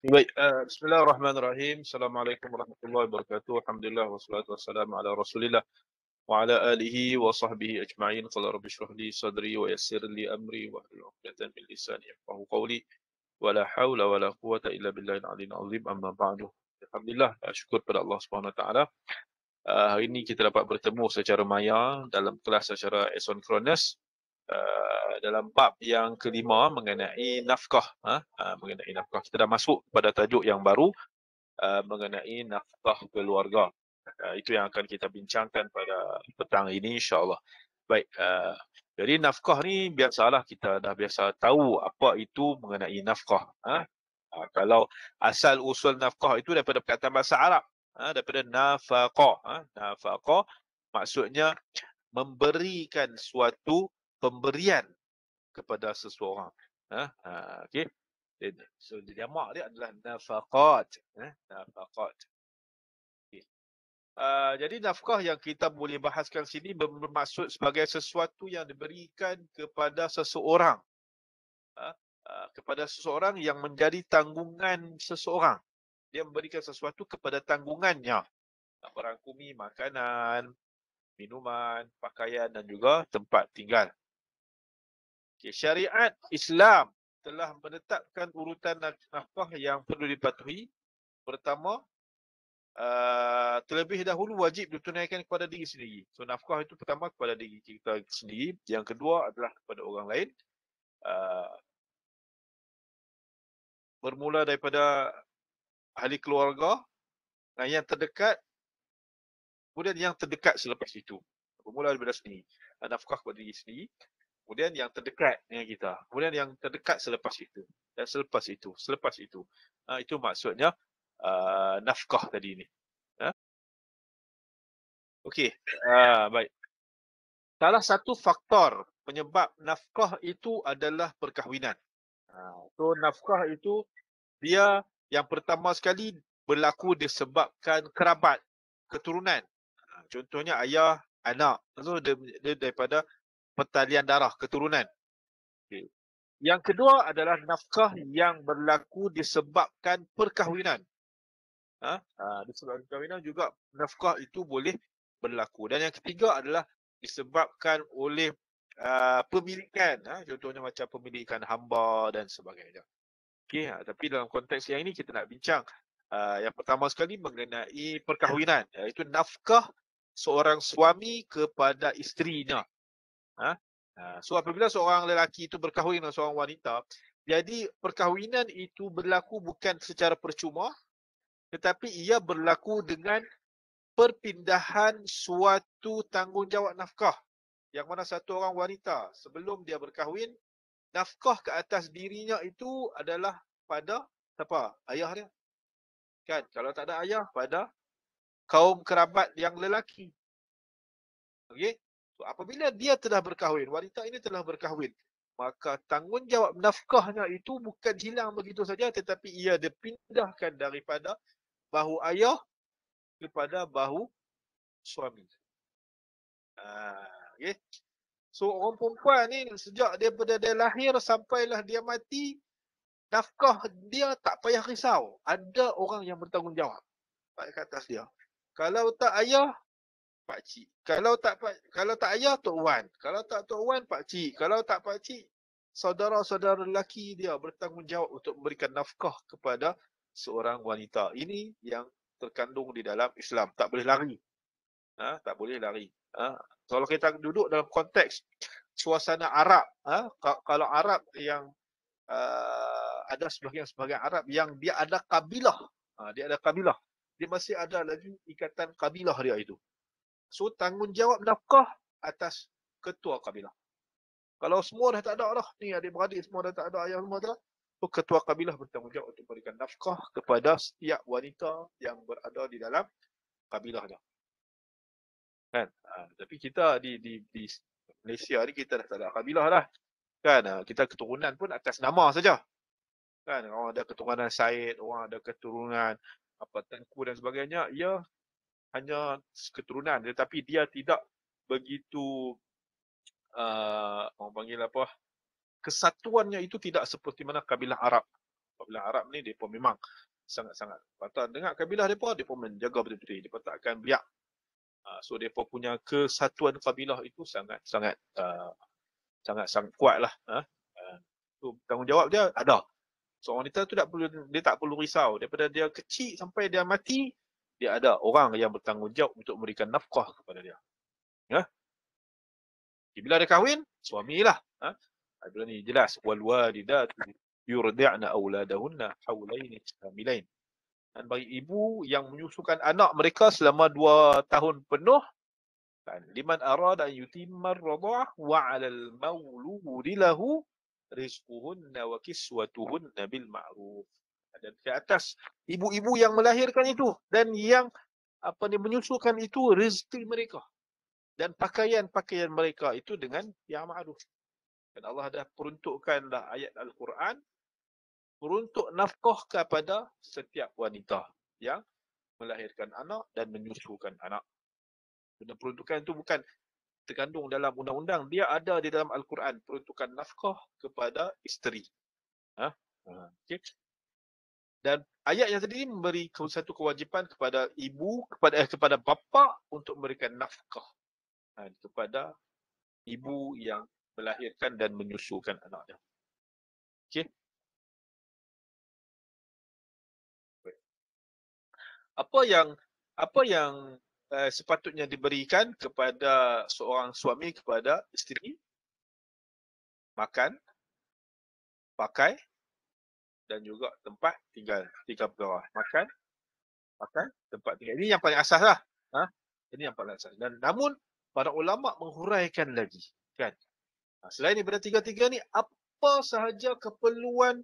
Baik, bismillahirrahmanirrahim. Assalamualaikum warahmatullahi wabarakatuh. Alhamdulillah wassalatu wassalamu ala Rasulillah wa ala alihi wa sahbihi ajma'in. Qala rabbi shrah li sadri wa yassir li amri wa hlul 'uqdatam min lisani yafqahu qawli. Wa la haula wa la quwwata illa billahil aliyyil azim. Amma ba'du. Alhamdulillah, syukur pada Allah Subhanahu wa taala. Hari ini kita dapat bertemu secara maya dalam kelas secara asyncronous dalam bab yang kelima mengenai nafkah. Mengenai nafkah. Kita dah masuk pada tajuk yang baru mengenai nafkah keluarga. Itu yang akan kita bincangkan pada petang ini insya-Allah. Baik, jadi nafkah ni biasalah kita dah biasa tahu apa itu mengenai nafkah. Kalau asal usul nafkah itu daripada perkataan bahasa Arab, daripada nafaqah. Nafaqah maksudnya memberikan suatu pemberian kepada seseorang. Okey. So jamak dia adalah nafaqat. Nafaqat. Okay. Jadi nafkah yang kita boleh bahaskan sini bermaksud sebagai sesuatu yang diberikan kepada seseorang. Kepada seseorang yang menjadi tanggungan seseorang. Dia memberikan sesuatu kepada tanggungannya. Merangkumi makanan, minuman, pakaian dan juga tempat tinggal. Okay. Syariat Islam telah menetapkan urutan nafkah yang perlu dipatuhi. Pertama, terlebih dahulu wajib ditunaikan kepada diri sendiri. So nafkah itu pertama kepada diri kita sendiri. Yang kedua adalah kepada orang lain. Bermula daripada ahli keluarga yang terdekat, kemudian yang terdekat selepas itu. Bermula daripada sendiri. Nafkah kepada diri sendiri. Kemudian yang terdekat dengan kita. Kemudian yang terdekat selepas itu. Dan selepas itu. Itu maksudnya nafkah tadi ni. Okey, baik. Salah satu faktor penyebab nafkah itu adalah perkahwinan. So nafkah itu dia yang pertama sekali berlaku disebabkan kerabat, keturunan. Contohnya ayah, anak. So dia daripada pertalian darah, keturunan. Okay. Yang kedua adalah nafkah yang berlaku disebabkan perkahwinan. Disebabkan perkahwinan juga nafkah itu boleh berlaku. Dan yang ketiga adalah disebabkan oleh pemilikan. Contohnya macam pemilikan hamba dan sebagainya. Okay, tapi dalam konteks yang ini kita nak bincang yang pertama sekali mengenai perkahwinan, iaitu nafkah seorang suami kepada isterinya. So apabila seorang lelaki itu berkahwin dengan seorang wanita, jadi perkahwinan itu berlaku bukan secara percuma, tetapi ia berlaku dengan perpindahan suatu tanggungjawab nafkah. Yang mana satu orang wanita sebelum dia berkahwin, nafkah ke atas dirinya itu adalah pada siapa? Ayah dia. Kan? Kalau tak ada ayah, pada kaum kerabat yang lelaki. Okey? So, apabila dia telah berkahwin, wanita ini telah berkahwin, maka tanggungjawab nafkahnya itu bukan hilang begitu saja, tetapi ia dipindahkan daripada bahu ayah kepada bahu suami. Okay. So orang perempuan ni sejak daripada dia lahir sampailah dia mati, nafkah dia tak payah risau. Ada orang yang bertanggungjawab kat atas dia. Kalau tak ayah, pak cik. Kalau tak ayah, tok wan. Kalau tak tok wan, pak cik. Kalau tak pak cik, saudara-saudara lelaki dia bertanggungjawab untuk memberikan nafkah kepada seorang wanita. Ini yang terkandung di dalam Islam. Tak boleh lari. Tak boleh lari. Kalau kita duduk dalam konteks suasana Arab, kalau Arab yang ada sebahagian Arab yang dia ada kabilah, dia masih ada lagi ikatan kabilah dia itu. So tanggungjawab nafkah atas ketua kabilah. Kalau semua dah tak ada dah, ni adik-beradik semua dah tak ada, ayah semua dah, so ketua kabilah bertanggungjawab untuk memberikan nafkah kepada setiap wanita yang berada di dalam kabilah dia. Kan? Tapi kita di Malaysia ni kita dah tak ada kabilah dah. Kan? Kita keturunan pun atas nama saja. Kan? Orang ada keturunan Said, orang ada keturunan apa Tengku dan sebagainya, ia hanya keturunan, tetapi dia tidak begitu orang panggil apa, kesatuannya itu tidak seperti mana kabilah Arab. Kabilah Arab ni mereka memang sangat-sangat patut dengar kabilah mereka, mereka menjaga betul-betul, mereka tak akan biak. So mereka punya kesatuan kabilah itu sangat-sangat kuat lah. So tanggungjawab dia ada. Seorang wanita tu dia tak perlu risau. Daripada dia kecil sampai dia mati, dia ada orang yang bertanggungjawab untuk memberikan nafkah kepada dia. Ya? Bila dia kahwin, suamilah. Bila ni jelas, wal walidatu yurdi'na auladahunna haulaini kamilain. Dan bagi ibu yang menyusukan anak mereka selama 2 tahun penuh, liman arada an yutimma ar-radha'ah wa 'alal mauludi lahu rizquhunna wa kiswatuhunna bil ma'ruf. Dan di atas ibu-ibu yang melahirkan itu dan yang menyusukan itu rezeki mereka dan pakaian-pakaian mereka itu dengan yang ma'ruf. Dan Allah dah peruntukkan dah ayat Al-Quran peruntuk nafkah kepada setiap wanita yang melahirkan anak dan menyusukan anak. Dan peruntukan itu bukan terkandung dalam undang-undang, dia ada di dalam Al-Quran, peruntukan nafkah kepada isteri. Okay. Dan ayat yang tadi memberi satu kewajipan kepada ibu, kepada bapa untuk memberikan nafkah kepada ibu yang melahirkan dan menyusukan anaknya. Okey. Apa yang sepatutnya diberikan kepada seorang suami kepada isteri? Makan, pakai dan juga tempat tinggal. 3 perkara. Makan, tempat tinggal. Ini yang paling asas lah. Ini yang paling asas. Dan namun para ulama menghuraikan lagi, kan? Selain daripada 3-3 ni, apa sahaja keperluan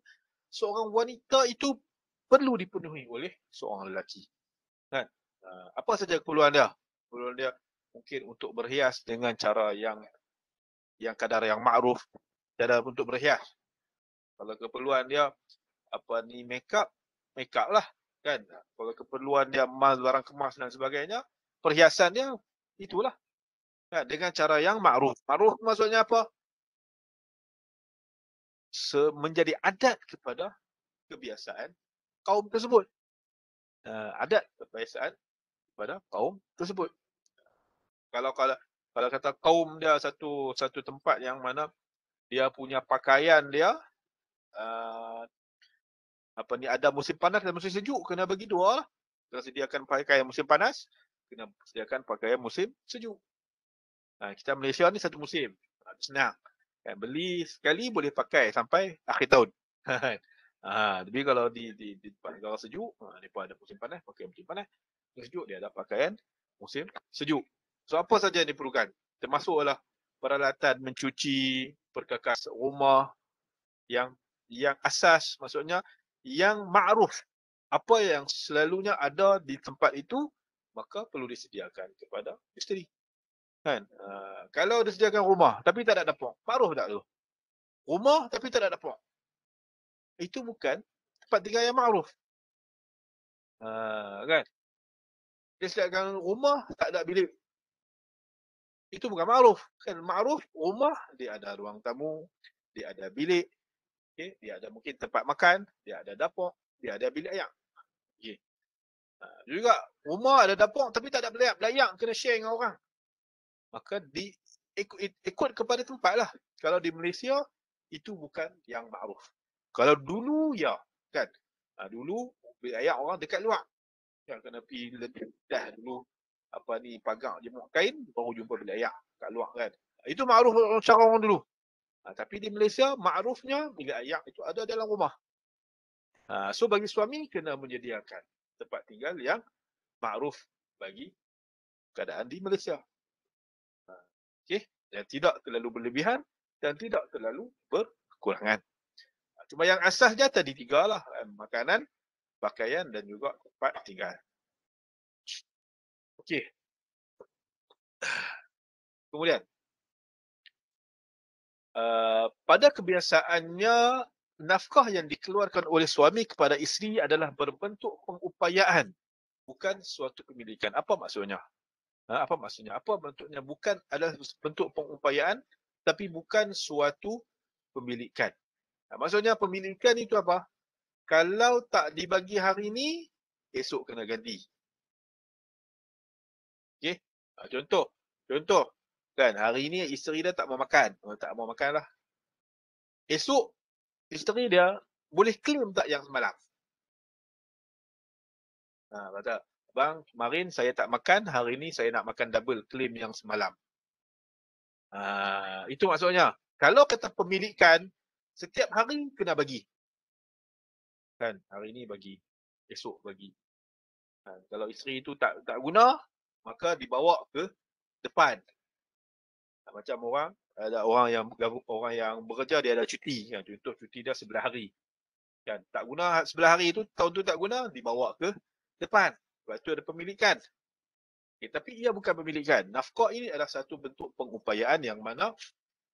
seorang wanita itu perlu dipenuhi oleh seorang lelaki. Kan? Apa saja keperluan dia? Keperluan dia mungkin untuk berhias dengan cara yang kadar yang ma'ruf, cara untuk berhias. Kalau keperluan dia make up lah, kan? Kalau keperluan dia barang kemas dan sebagainya, perhiasan dia itulah. Kan? Dengan cara yang ma'ruf. Ma'ruf maksudnya apa? Menjadi adat kepada kebiasaan kaum tersebut. Adat kebiasaan kepada kaum tersebut. Kalau kata kaum dia satu tempat yang mana dia punya pakaian dia ada musim panas dan musim sejuk, kena bagi dua lah. Kena sediakan pakaian musim panas, kena sediakan pakaian musim sejuk. Kita Malaysia ni satu musim. Senang. Beli sekali boleh pakai sampai akhir tahun. Tapi kalau di negara sejuk, mereka ada musim panas, pakai musim panas. Musim sejuk, dia ada pakaian musim sejuk. So apa saja yang diperlukan? Termasuklah peralatan mencuci, perkakas rumah yang asas, maksudnya yang ma'ruf. Apa yang selalunya ada di tempat itu, maka perlu disediakan kepada isteri. Kan? Kalau disediakan rumah tapi tak ada dapur, ma'ruf tak tu? Rumah tapi tak ada dapur, itu bukan tempat tinggal yang ma'ruf. Kan? Disediakan rumah tak ada bilik, itu bukan ma'ruf. Kan ma'ruf rumah dia ada ruang tamu, dia ada bilik, okay? Dia ada mungkin tempat makan, dia ada dapur, dia ada bilik ayak. Okay. Juga rumah ada dapur tapi tak ada bilik ayak, kena share dengan orang. Maka ikut kepada tempat lah. Kalau di Malaysia, itu bukan yang ma'ruf. Kalau dulu, ya. Kan? Dulu, bilik ayak orang dekat luar. Yang kena pergi dah dulu pagar jemur kain, baru jumpa bilik ayak kat luar kan. Itu ma'ruf cara orang dulu. Tapi di Malaysia, ma'rufnya bilik ayak itu ada dalam rumah. So bagi suami, kena menyediakan tempat tinggal yang ma'ruf bagi keadaan di Malaysia. Okay? Yang tidak terlalu berlebihan dan tidak terlalu berkekurangan. Cuma yang asasnya tadi 3 lah. Makanan, pakaian dan juga tempat tinggal. Okey. Kemudian, pada kebiasaannya, nafkah yang dikeluarkan oleh suami kepada isteri adalah berbentuk pengupayaan, bukan suatu pemilikan. Apa maksudnya? Apa maksudnya? Apa bentuknya? Bukan adalah bentuk pengupayaan, tapi bukan suatu pemilikan. Maksudnya pemilikan itu apa? Kalau tak dibagi hari ni, esok kena ganti. Okey? Contoh. Kan, hari ni isteri dia tak mau makan. Tak mau makan lah. Esok, isteri dia boleh claim tak yang semalam? Kata, bang, kemarin saya tak makan, hari ni saya nak makan double, claim yang semalam. Itu maksudnya. Kalau kata pemilikan, setiap hari kena bagi. Kan, hari ni bagi, esok bagi. Kalau isteri itu tak guna, maka dibawa ke depan. Macam ada orang yang bekerja, dia ada cuti. Kan? Contoh cuti dia 11 hari. Kan? Tak guna 11 hari itu, tahun tu tak guna, dibawa ke depan. Sebab tu ada pemilikan. Tapi ia bukan pemilikan. Nafkah ini adalah satu bentuk pengupayaan yang mana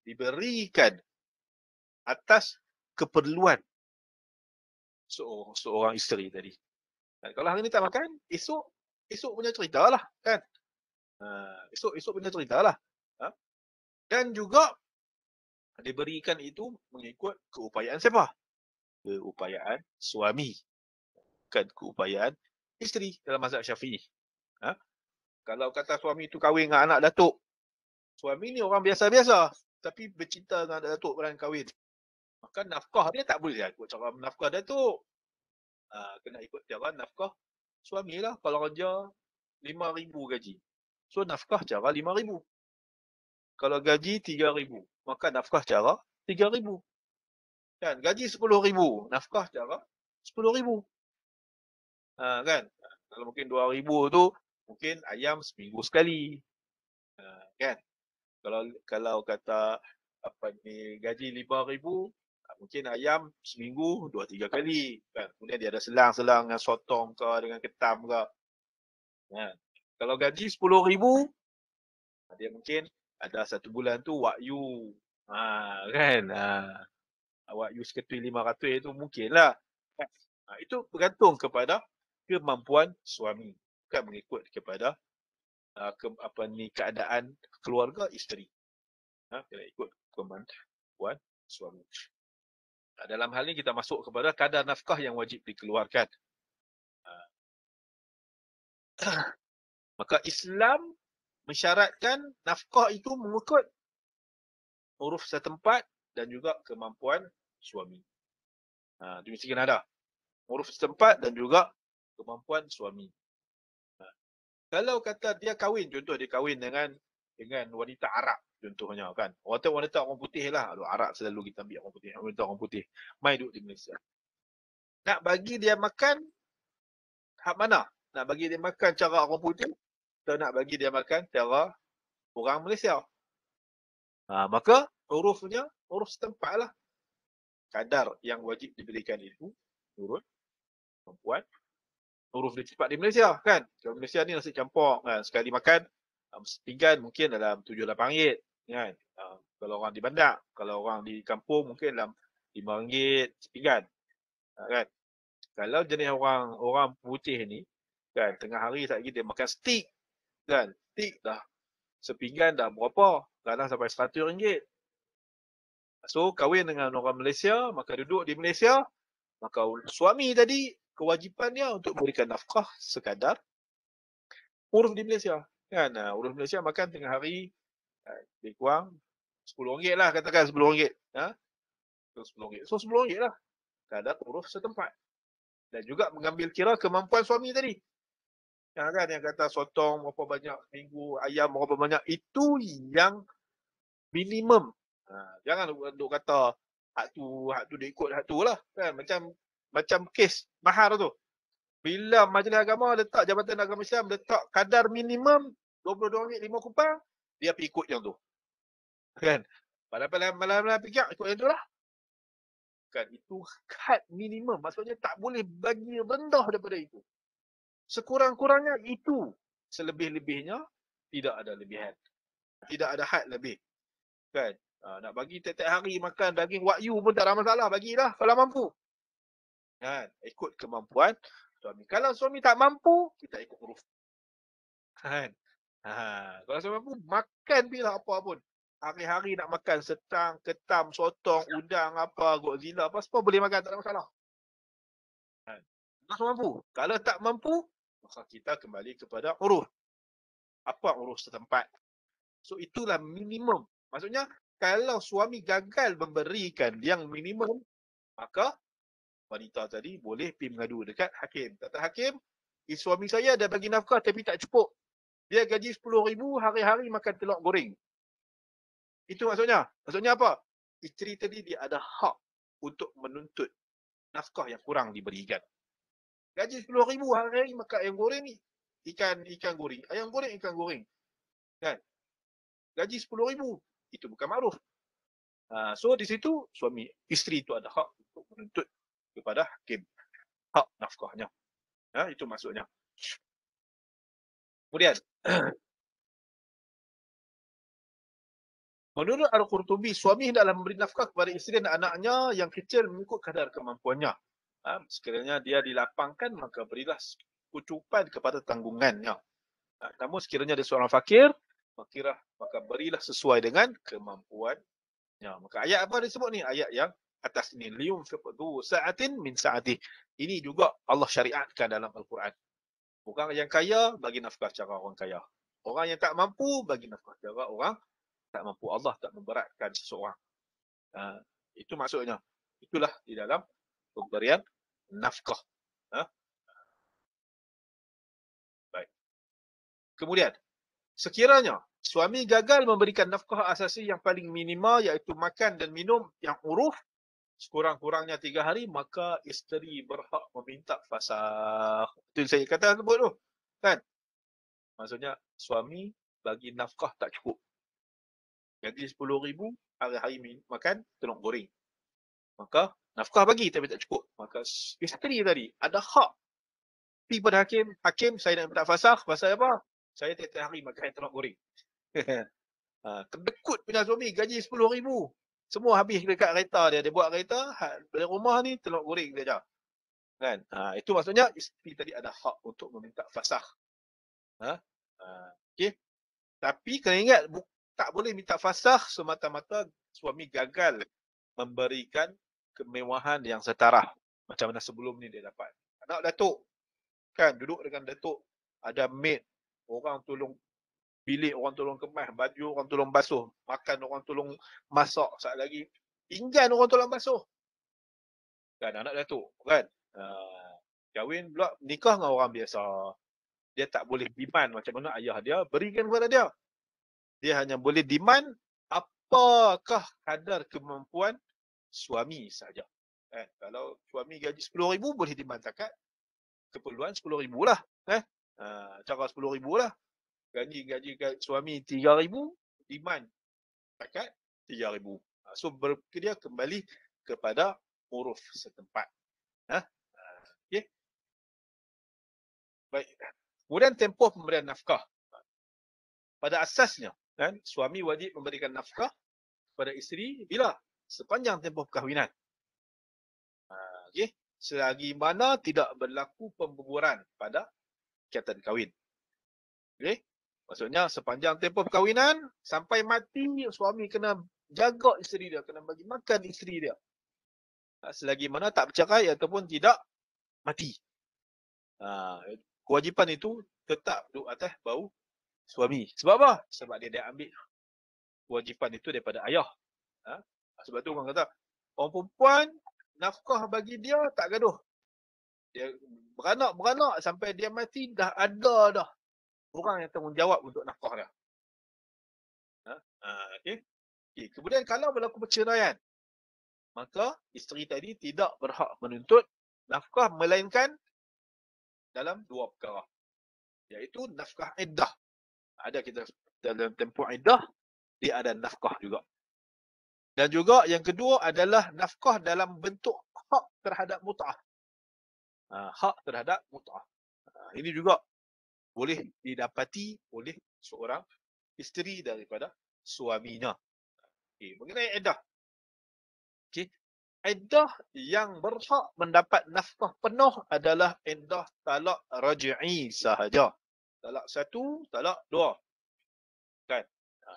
diberikan atas keperluan seorang isteri tadi. Dan kalau hari ni tak makan, esok punya cerita lah. Kan? Esok punya cerita lah. Dan juga diberikan itu mengikut keupayaan siapa? Keupayaan suami. Bukan keupayaan isteri dalam mazhab Syafi'i. Kalau kata suami itu kahwin dengan anak datuk, suami ni orang biasa-biasa tapi bercinta dengan anak datuk dan kahwin, maka nafkah dia tak boleh ikut cara nafkah datuk. Kena ikut cara nafkah suami lah. Kalau kerja 5,000 gaji, so nafkah cara 5,000. Kalau gaji 3,000, maka nafkah cara 3,000. Kan, gaji 10,000, nafkah cara 10,000. Kan, kalau mungkin 2,000 tu mungkin ayam seminggu sekali. Kan, kalau kata gaji 5,000, mungkin ayam seminggu 2-3 kali. Kan, kemudian dia ada selang-selang dengan sotong ke, dengan ketam ke. Kalau gaji 10,000, dia mungkin ada satu bulan tu wakyu. Kan, wakyu seketui 500 itu mungkin lah. Itu bergantung kepada kemampuan suami, bukan mengikut kepada keadaan keluarga isteri. Kena ikut kemampuan suami. Dalam hal ini kita masuk kepada kadar nafkah yang wajib dikeluarkan. Maka Islam mensyaratkan nafkah itu mengikut uruf setempat dan juga kemampuan suami. Itu mesti kena ada. Uruf setempat dan juga kemampuan suami. Kalau kata dia kahwin, contoh dia kahwin dengan wanita Arab contohnya kan. Wanita orang putih lah. Arab selalu kita ambil orang putih. Wanita orang putih. Mai duduk di Malaysia. Nak bagi dia makan, hak mana? Nak bagi dia makan cara orang putih atau nak bagi dia makan cara orang Malaysia? Maka urufnya, uruf setempat lah. Kadar yang wajib diberikan itu turut kemampuan uruf dia cepat di Malaysia kan. Kalau Malaysia ni nasi campur kan, sekali makan sepinggan mungkin dalam 7-8 ringgit kan. Kalau orang di bandar, kalau orang di kampung mungkin dalam 5 ringgit sepinggan kan. Kalau jenis orang putih ni kan, tengah hari tak lagi dia makan steak kan. Steak dah sepinggan dah berapa? Kadang sampai 100 ringgit. So kahwin dengan orang Malaysia, maka duduk di Malaysia, maka suami tadi kewajipannya untuk berikan nafkah sekadar uruf di Malaysia kan. Uruf Malaysia makan tengah hari lebih kurang 10 ringgit lah, katakan 10 ringgit. 10 ringgit. So 10 ringgit lah kadar uruf setempat. Dan juga mengambil kira kemampuan suami tadi. Kan, yang kata sotong berapa banyak minggu, ayam berapa banyak, itu yang minimum. Jangan duk kata hak tu dia ikut hak tu lah kan. Macam kes mahar tu. Bila Majlis Agama letak, Jabatan Agama Islam letak kadar minimum 22 ringgit 5 kupang, dia pergi ikut yang tu. Kan? Malam-malam fikir ikut yang tu lah. Kan, itu kad minimum. Maksudnya tak boleh bagi rendah daripada itu. Sekurang-kurangnya itu. Selebih-lebihnya tidak ada lebihan. Tidak ada had lebih. Kan? Nak bagi tiap-tiap hari makan daging wagyu pun tak ada masalah. Bagilah kalau mampu. Kan? Ikut kemampuan suami. Kalau suami tak mampu, kita ikut uruf. Kan? Kalau suami mampu, makan bila apa pun. Hari-hari nak makan setang, ketam, sotong, udang, apa, godzilla, apa semua boleh makan, tak ada masalah. Harus mampu. Kalau tak mampu, maka kita kembali kepada urus. Apa urus setempat? So itulah minimum. Maksudnya kalau suami gagal memberikan yang minimum, maka wanita tadi boleh pergi mengadu dekat hakim. Kata hakim, suami saya dah bagi nafkah tapi tak cukup. Dia gaji 10,000, hari-hari makan telur goreng. Itu maksudnya. Maksudnya apa? Isteri tadi dia ada hak untuk menuntut nafkah yang kurang diberikan. Gaji 10,000, hari-hari makan ayam goreng ni. Ikan goreng. Ayam goreng, ikan goreng. Kan? Gaji 10,000. Itu bukan makruf. So di situ suami isteri itu ada hak untuk menuntut kepada hakim hak nafkahnya. Itu maksudnya. Kemudian menurut Al-Qurtubi, suami hendaklah memberi nafkah kepada isteri dan anaknya yang kecil mengikut kadar kemampuannya. Sekiranya dia dilapangkan, maka berilah kecukupan kepada tanggungannya. Namun sekiranya dia seorang fakir, maka berilah sesuai dengan kemampuannya. Maka ayat apa disebut ni? Ayat yang atas ni. Liyunfiq dhu sa'atin min sa'atih. Ini juga Allah syariatkan dalam Al-Quran. Orang yang kaya bagi nafkah cara orang kaya. Orang yang tak mampu bagi nafkah cara orang tak mampu. Allah tak memberatkan seseorang. Itu maksudnya. Itulah di dalam pemberian nafkah. Baik. Kemudian, sekiranya suami gagal memberikan nafkah asasi yang paling minima, iaitu makan dan minum yang uruf, sekurang-kurangnya 3 hari, maka isteri berhak meminta fasakh. Itu yang saya kata sebut tu. Kan? Maksudnya, suami bagi nafkah tak cukup. Gaji 10,000, hari-hari makan telur goreng. Maka, nafkah bagi tapi tak cukup. Maka, isteri tadi ada hak pergi pada hakim. Hakim, saya nak minta fasakh. Pasal apa? Saya tiap-tiap hari makan telur goreng. Kedekut punya suami, gaji 10,000. Semua habis dekat kereta dia. Dia buat kereta, dari rumah ni telur goreng dia je. Kan? Itu maksudnya isteri tadi ada hak untuk meminta fasakh. Okay? Tapi kena ingat, tak boleh minta fasakh semata-mata suami gagal memberikan kemewahan yang setara. Macam mana sebelum ni dia dapat. Anak datuk, kan, duduk dengan datuk, ada maid, orang tolong bilik, orang tolong kemas, baju orang tolong basuh, makan orang tolong masak, saat lagi pinggan orang tolong basuh. Kan, anak datuk, kan. Kahwin pula, nikah dengan orang biasa. Dia tak boleh demand macam mana ayah dia berikan kepada dia. Dia hanya boleh demand apakah kadar kemampuan suami saja. Kan? Kalau suami gaji 10,000, boleh demand takat keperluan 10,000 lah. Cara 10,000 lah. Gaji suami 3,000, demand takat 3,000. So dia kembali kepada uruf setempat. Okay. Baik. Kemudian tempoh pemberian nafkah. Pada asasnya, kan, suami wajib memberikan nafkah kepada isteri bila? Sepanjang tempoh perkahwinan. Okay. Selagi mana tidak berlaku pembuburan pada ikatan kahwin. Okay. Maksudnya sepanjang tempoh perkahwinan sampai mati, suami kena jaga isteri dia, kena bagi makan isteri dia. Selagi mana tak bercerai ataupun tidak mati. Kewajipan itu tetap duduk atas bau suami. Sebab apa? Sebab dia ambil kewajipan itu daripada ayah. Sebab tu orang kata, orang perempuan nafkah bagi dia tak gaduh. Dia beranak sampai dia mati, dah ada dah orang yang tanggungjawab untuk nafkah dia. Okay. Kemudian kalau berlaku perceraian, maka isteri tadi tidak berhak menuntut nafkah melainkan dalam 2 perkara. Iaitu nafkah iddah. Ada kita dalam tempoh iddah, dia ada nafkah juga. Dan juga yang kedua adalah nafkah dalam bentuk hak terhadap mut'ah. Hak terhadap mut'ah. Ini juga boleh didapati oleh seorang isteri daripada suaminya. Mengenai iddah. Iddah yang berhak mendapat nafkah penuh adalah iddah talak raj'i sahaja. Talak 1, talak 2. Kan?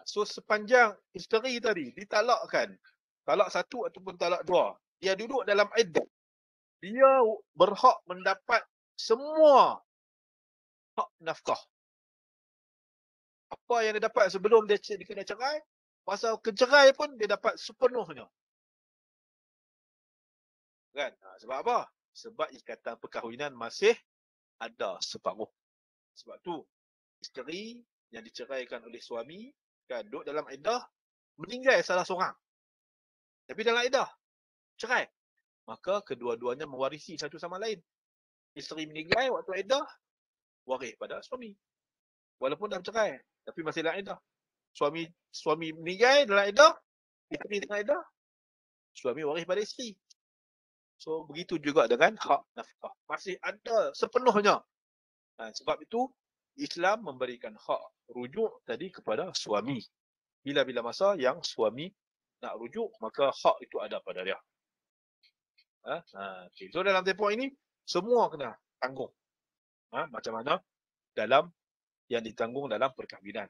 So sepanjang isteri tadi ditalakkan, talak 1 ataupun talak 2, dia duduk dalam iddah. dia berhak mendapat semua hak nafkah. Apa yang dia dapat sebelum dia kena cerai, masa kecerai pun dia dapat sepenuhnya. Kan? Sebab apa? Sebab ikatan perkahwinan masih ada separuh. Sebab tu isteri yang diceraikan oleh suami kan duduk dalam iddah, meninggal salah seorang. Tapi dalam iddah cerai, maka kedua-duanya mewarisi satu sama lain. Isteri meninggal waktu iddah, waris pada suami. Walaupun dah bercerai, tapi masih dalam iddah. Suami meninggal dalam iddah, isteri dalam iddah, suami waris pada isteri. So begitu juga dengan hak nafkah. Masih ada sepenuhnya. Sebab itu Islam memberikan hak rujuk tadi kepada suami. Bila-bila masa yang suami nak rujuk, maka hak itu ada pada dia. Okay. So dalam tempoh ini, semua kena tanggung. Macam mana dalam yang ditanggung dalam perkahwinan.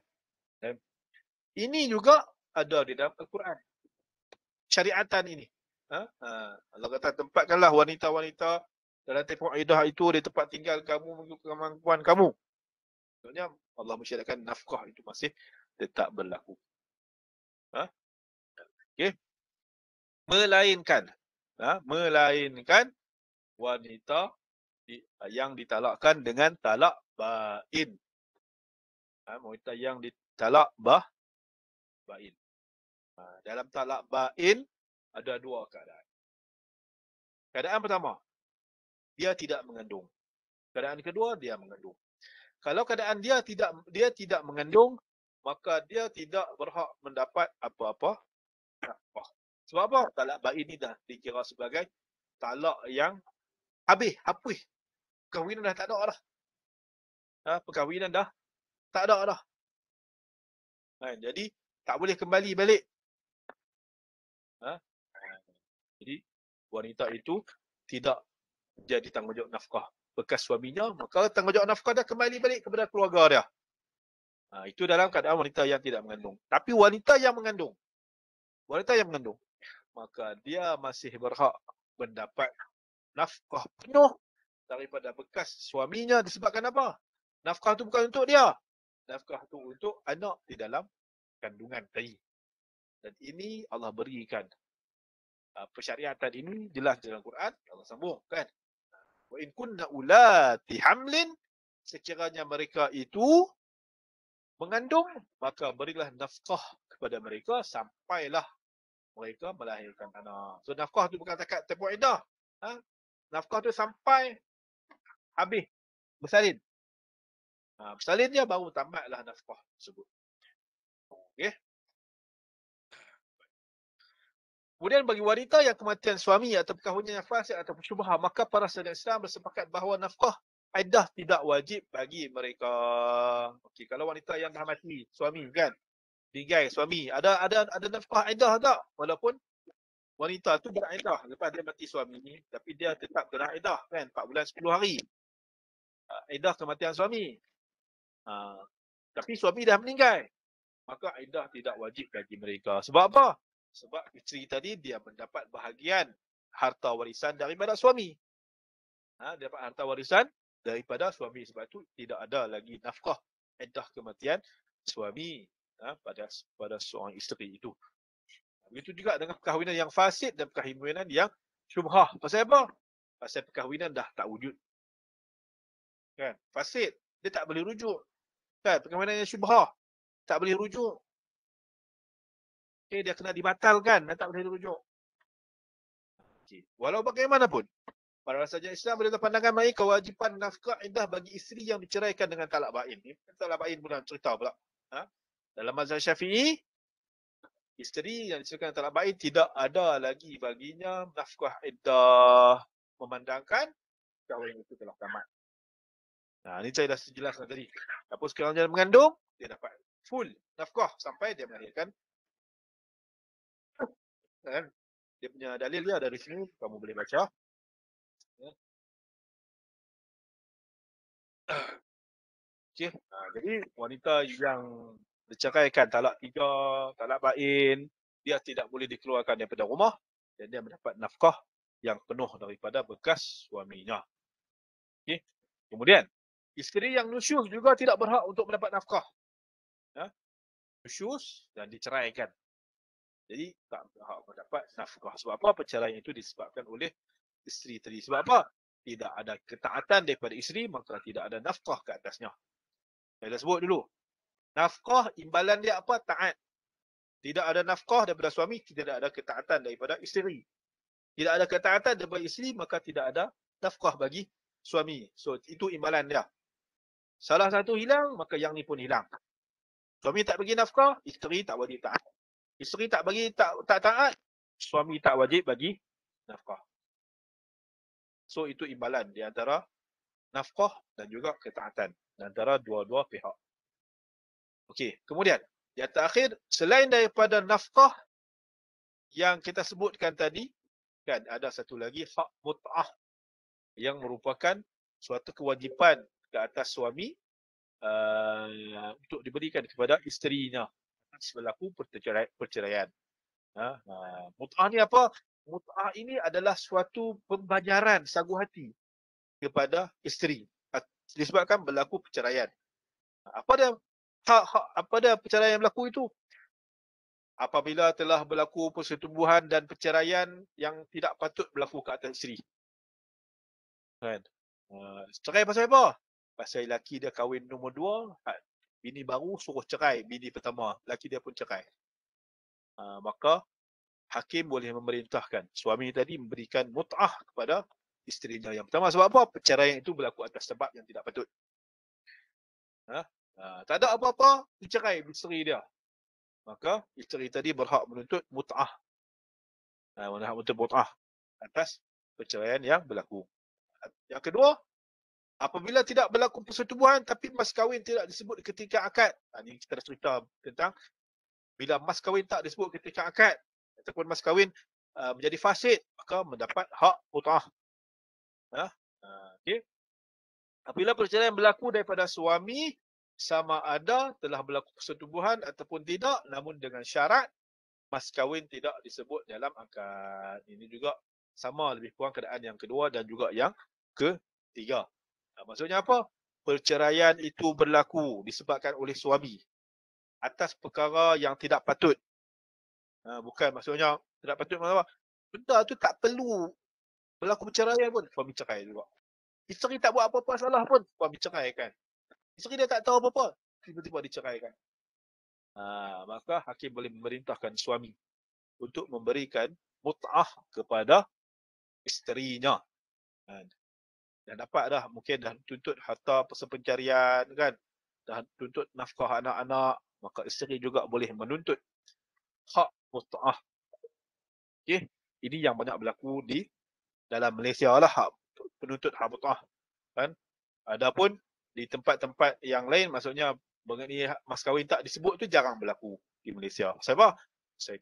Ini juga ada di dalam Al-Quran. Syariatan ini. Allah kata, tempatkanlah wanita-wanita dalam tempoh iddah itu di tempat tinggal kamu mengikut kemampuan kamu. Maksudnya Allah mensyaratkan nafkah itu masih tetap berlaku. Okay. Melainkan wanita yang ditalakkan dengan talak bain. Wanita yang ditalak bain. Dalam talak bain ada dua keadaan. Keadaan pertama, dia tidak mengandung. Keadaan kedua, dia mengandung. Kalau keadaan dia tidak mengandung, maka dia tidak berhak mendapat apa-apa. Sebab apa? Talak bain ini dah dikira sebagai talak yang habis. Perkahwinan dah tak ada dah. Perkahwinan dah tak ada dah. Jadi tak boleh kembali balik. Jadi wanita itu tidak jadi tanggungjawab nafkah bekas suaminya, maka tanggungjawab nafkah dah kembali balik kepada keluarga dia. Itu dalam keadaan wanita yang tidak mengandung. Tapi wanita yang mengandung, maka dia masih berhak mendapat nafkah penuh daripada bekas suaminya. Disebabkan apa? Nafkah itu bukan untuk dia. Nafkah itu untuk anak di dalam kandungan tadi. Dan ini Allah berikan persyariatan ini jelas dalam Quran. Allah sambung kan. Wa in kunna ulati hamlin, sekiranya mereka itu mengandung, maka berilah nafkah kepada mereka sampailah mereka melahirkan anak. So nafkah tu bukan takat tempoh iddah. Nafkah tu sampai habis bersalin. Bersalin dia baru tamatlah nafkah tersebut. Okey. Kemudian bagi wanita yang kematian suami atau perkahwinan yang fasik atau syubhah, maka para sahabat Islam bersepakat bahawa nafkah iddah tidak wajib bagi mereka. Okey, kalau wanita yang dah mati suami kan, tinggal suami, ada nafkah iddah tak? Walaupun wanita tu beriddah lepas dia mati suami ni, tapi dia tetap kena iddah kan, 4 bulan 10 hari. Iddah kematian suami. Tapi suami dah meninggal, maka iddah tidak wajib bagi mereka. Sebab apa? Sebab isteri tadi dia mendapat bahagian harta warisan daripada suami. Dia dapat harta warisan daripada suami. Sebab itu tidak ada lagi nafkah iddah kematian suami pada seorang isteri itu. Begitu juga dengan perkahwinan yang fasid dan perkahwinan yang syubhah. Pasal apa? Pasal perkahwinan dah tak wujud. Kan? Fasid, dia tak boleh rujuk. Kan? Perkahwinan yang syubhah, tak boleh rujuk. Dia kena dibatalkan dan tak boleh dirujuk. Walau bagaimanapun, para sahaja Islam berada pandangan baik kewajipan nafkah iddah bagi isteri yang diceraikan dengan talak bain. Talak bain pula cerita pula. Dalam mazhab Syafi'i, isteri yang diceraikan talak bain tidak ada lagi baginya nafkah iddah, memandangkan kahwin itu telah tamat. Ini saya dah jelaskan tadi. Apa sekarang dia mengandung, dia dapat full nafkah sampai dia melahirkan. Dia punya dalil dia dari sini, kamu boleh baca. Okay. Jadi wanita yang diceraikan talak 3, talak bain, dia tidak boleh dikeluarkan daripada rumah dan dia mendapat nafkah yang penuh daripada bekas suaminya. Okey. Kemudian, isteri yang nusyuz juga tidak berhak untuk mendapat nafkah. Ya, nusyuz dan diceraikan. Jadi tak berhak mendapat nafkah. Sebab apa? Perceraian itu disebabkan oleh isteri tadi. Sebab apa? Tidak ada ketaatan daripada isteri, maka tidak ada nafkah ke atasnya. Saya dah sebut dulu. Nafkah imbalan dia apa? Taat. Tidak ada nafkah daripada suami, tidak ada ketaatan daripada isteri. Tidak ada ketaatan daripada isteri, maka tidak ada nafkah bagi suami. So, itu imbalan dia. Salah satu hilang, maka yang ni pun hilang. Suami tak bagi nafkah, isteri tak wajib taat. Isteri tak bagi tak taat, suami tak wajib bagi nafkah. So, itu imbalan di antara nafkah dan juga ketaatan di antara dua-dua pihak. Okey, kemudian yang terakhir, selain daripada nafkah yang kita sebutkan tadi, kan ada satu lagi hak mut'ah yang merupakan suatu kewajipan ke atas suami untuk diberikan kepada isterinya selaku perceraian. Mut'ah ni apa? Mut'ah ini adalah suatu pembayaran sagu hati kepada isteri disebabkan berlaku perceraian. Apa dia perceraian yang berlaku itu? Apabila telah berlaku persetubuhan dan perceraian yang tidak patut berlaku ke atas isteri. Kan? Cerai pasal apa? Pasal lelaki dia kahwin nombor 2, bini baru suruh cerai bini pertama, lelaki dia pun cerai. Maka hakim boleh memerintahkan suami tadi memberikan mut'ah kepada isterinya yang pertama. Sebab apa? Perceraian itu berlaku atas sebab yang tidak patut. Tak ada apa-apa, dicerai isteri dia. Maka isteri tadi berhak menuntut mut'ah. Menuntut mut'ah atas perceraian yang berlaku. Yang kedua, apabila tidak berlaku persetubuhan tapi mas kahwin tidak disebut ketika akad. Ini kita dah cerita tentang bila mas kahwin tak disebut ketika akad ataupun mas kahwin menjadi fasid, maka mendapat hak mut'ah. Okey. Apabila perceraian berlaku daripada suami, sama ada telah berlaku persetubuhan ataupun tidak, namun dengan syarat mas kahwin tidak disebut dalam akad. Ini juga sama lebih kurang keadaan yang kedua dan juga yang ketiga. Maksudnya apa? Perceraian itu berlaku disebabkan oleh suami atas perkara yang tidak patut. Bukan maksudnya tidak patut maksudnya benda tu tak perlu berlaku perceraian pun, suami cerai juga. Isteri tak buat apa-apa salah pun, suami cerai kan. Isteri dia tak tahu apa-apa, tiba-tiba diceraikan. Maka hakim boleh memerintahkan suami untuk memberikan mut'ah kepada isterinya. Dan dapat dah, mungkin dah tuntut harta pencarian kan, dah tuntut nafkah anak-anak, maka isteri juga boleh menuntut hak mut'ah. Okey, ini yang banyak berlaku di dalam Malaysia lah, hak penuntut hak mut'ah kan. Adapun di tempat-tempat yang lain, maksudnya mengenai mas kahwin tak disebut tu jarang berlaku di Malaysia. Sebab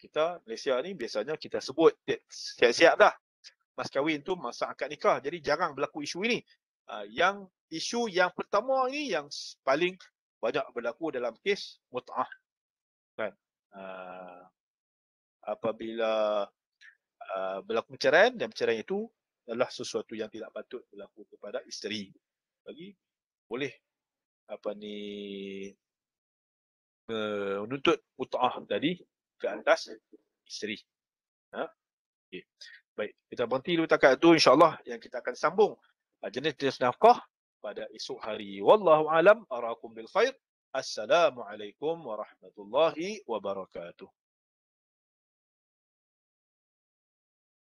kita Malaysia ni biasanya kita sebut siap-siap dah mas kahwin tu masa akad nikah. Jadi jarang berlaku isu ini. Yang isu yang pertama ini yang paling banyak berlaku dalam kes mut'ah. Kan? Apabila berlaku perceraian, dan perceraian itu adalah sesuatu yang tidak patut berlaku kepada isteri. Bagi boleh menuntut mut'ah tadi ke atas isteri. Okay. Baik, kita berhenti dulu takat itu, insya-Allah yang kita akan sambung jenis-jenis nafkah pada esok hari. Wallahu alam, arakum bil khair. Assalamualaikum warahmatullahi wabarakatuh.